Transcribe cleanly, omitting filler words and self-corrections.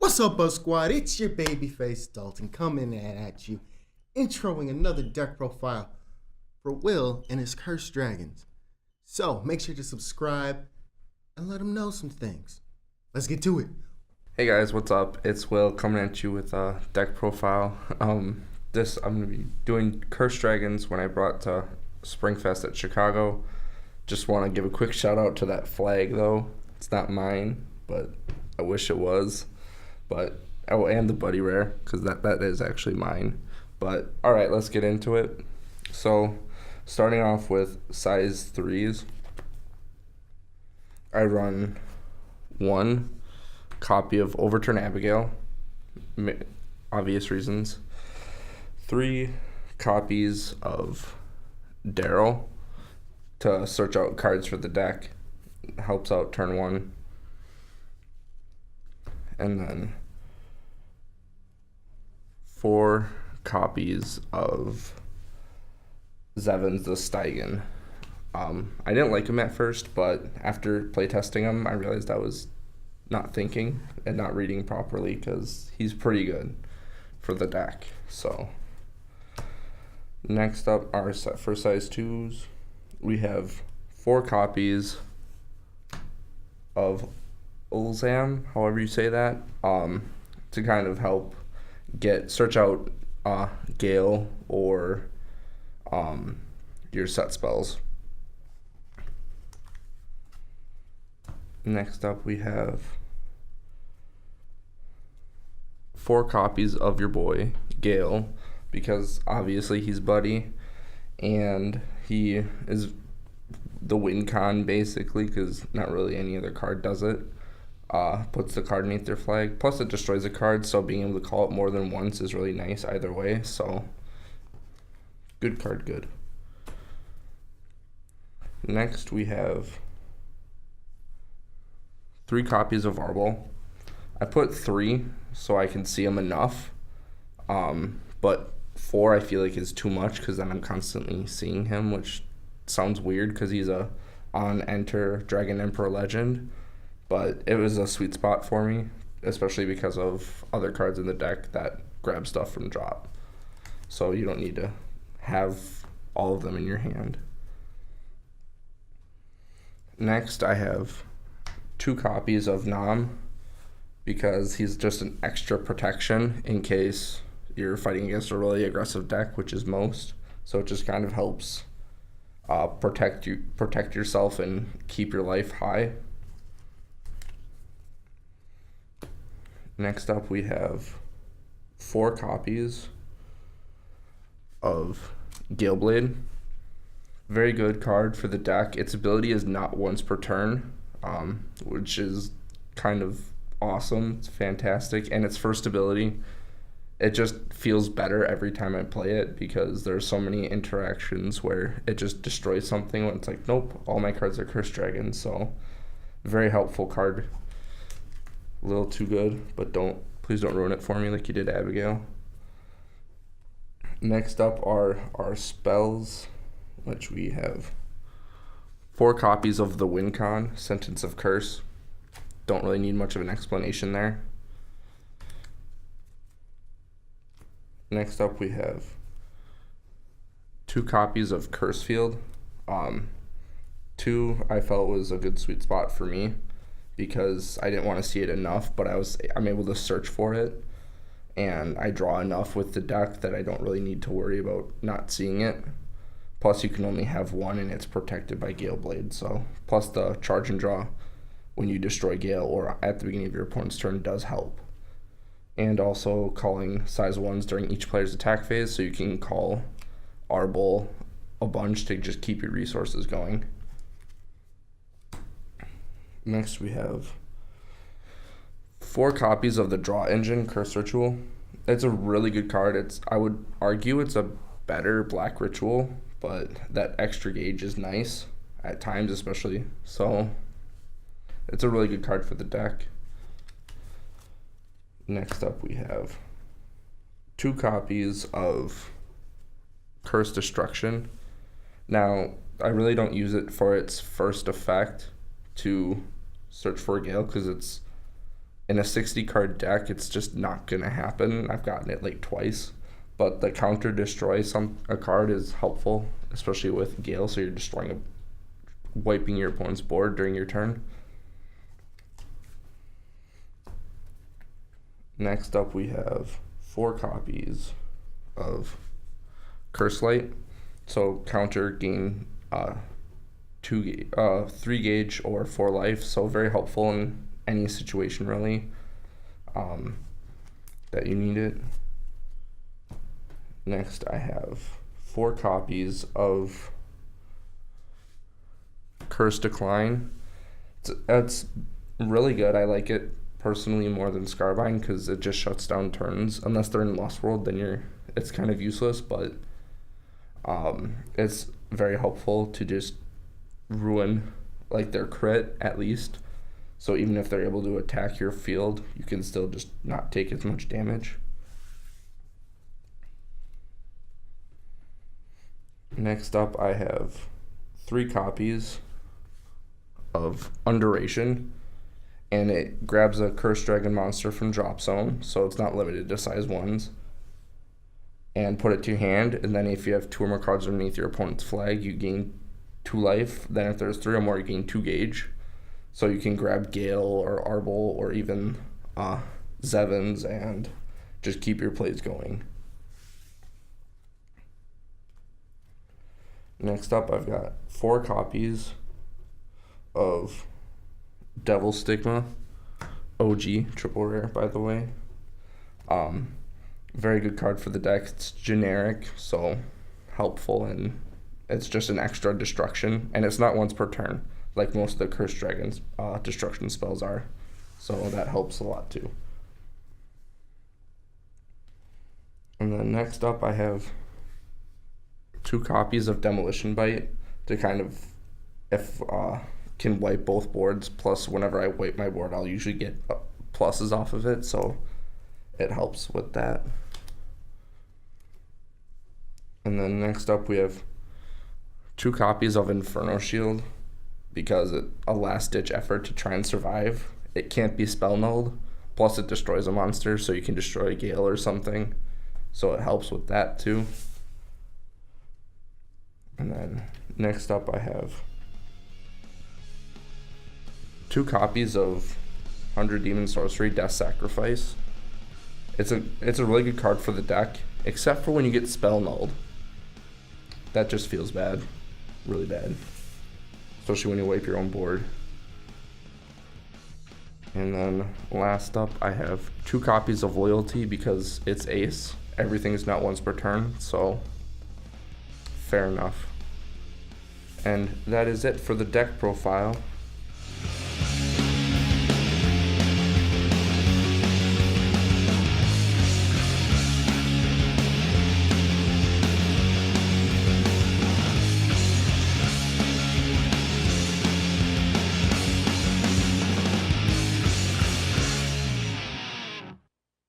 What's up, Buzz Squad? It's your babyface Dalton coming at you, introing another deck profile for Will and his Cursed Dragons. So make sure to subscribe and let him know some things. Let's get to it. Hey guys, what's up? It's Will coming at you with a deck profile. I'm gonna be doing Cursed Dragons when I brought to Springfest at Chicago. Just want to give a quick shout out to that flag though. It's not mine, but I wish it was. But and the Buddy Rare, because that is actually mine. But all right, let's get into it. So starting off with size 3s, I run 1 copy of Overturn Abigail, obvious reasons. 3 copies of Daryl to search out cards for the deck. Helps out turn 1. And then 4 copies of Zevon's the Steigen. I didn't like him at first, but after playtesting him, I realized I was not thinking and not reading properly because he's pretty good for the deck. So next up, our set for size 2s, we have 4 copies of Ulzam, however you say that, to kind of help search out Geil or your set spells. Next up, we have 4 copies of your boy Geil, because obviously he's Buddy and he is the win con basically, because not really any other card does it. Puts the card beneath their flag. Plus it destroys a card, so being able to call it more than once is really nice either way. So good card, good. Next we have 3 copies of Arbol. I put 3 so I can see them enough, but 4 I feel like is too much because then I'm constantly seeing him, which sounds weird because he's a on-enter Dragon Emperor legend. But it was a sweet spot for me, especially because of other cards in the deck that grab stuff from drop. So you don't need to have all of them in your hand. Next, I have 2 copies of Nam, because he's just an extra protection in case you're fighting against a really aggressive deck, which is most. So it just kind of helps protect yourself and keep your life high. Next up, we have 4 copies of Gil Blade. Very good card for the deck. Its ability is not once per turn, which is kind of awesome. It's fantastic. And its first ability, it just feels better every time I play it because there's so many interactions where it just destroys something when it's like, nope, all my cards are Cursed Dragons. So very helpful card. A little too good, but please don't ruin it for me like you did Abigail. Next up are our spells, which we have 4 copies of the WinCon, Sentence of Curse. Don't really need much of an explanation there. Next up we have 2 copies of Cursefield. 2 I felt was a good sweet spot for me, because I didn't want to see it enough, but I'm able to search for it, and I draw enough with the deck that I don't really need to worry about not seeing it. Plus, you can only have 1, and it's protected by Gil Blade. So, plus the charge and draw when you destroy Geil or at the beginning of your opponent's turn does help. And also calling size 1s during each player's attack phase, so you can call Arbol a bunch to just keep your resources going. Next, we have 4 copies of the Draw Engine, Curse Ritual. It's a really good card. I would argue it's a better black ritual, but that extra gauge is nice at times, especially. So it's a really good card for the deck. Next up, we have 2 copies of Curse Destruction. Now, I really don't use it for its first effect to search for Geil because in a 60 card deck, it's just not going to happen. I've gotten it like twice. But the counter destroy a card is helpful, especially with Geil, so you're destroying wiping your opponent's board during your turn. Next up, we have 4 copies of Curse Light. So counter gain 3 gauge or 4 life. So very helpful in any situation really that you need it. Next, I have 4 copies of Curse Decline. It's really good. I like it personally more than Scarbind because it just shuts down turns. Unless they're in Lost World, then it's kind of useless, but it's very helpful to just ruin like their crit at least. So even if they're able to attack your field, you can still just not take as much damage. Next up, I have 3 copies of Underation, and it grabs a Cursed Dragon monster from Drop Zone, so it's not limited to size 1s, and put it to your hand, and then if you have 2 or more cards underneath your opponent's flag, you gain 2 life. Then if there's 3 or more, you gain 2 gauge. So you can grab Geil or Arbol or even Zevins and just keep your plays going. Next up, I've got 4 copies of Devil Stigma, OG, triple rare, by the way. Very good card for the deck. It's generic, so helpful, and it's just an extra destruction, and it's not once per turn, like most of the Cursed Dragon's destruction spells are, so that helps a lot too. And then next up, I have 2 copies of Demolition Bite to kind of, if can wipe both boards, plus whenever I wipe my board, I'll usually get pluses off of it, so it helps with that. And then next up, we have 2 copies of Inferno Shield, because it's a last-ditch effort to try and survive. It can't be spell nulled, plus it destroys a monster, so you can destroy a Geil or something, so it helps with that too. And then next up, I have 2 copies of 100 Demon Sorcery Death Sacrifice. It's a really good card for the deck, except for when you get spell nulled. That just feels bad, really bad, especially when you wipe your own board. And then last up, I have 2 copies of Loyalty because it's ace. Everything's not once per turn, so fair enough. And that is it for the deck profile.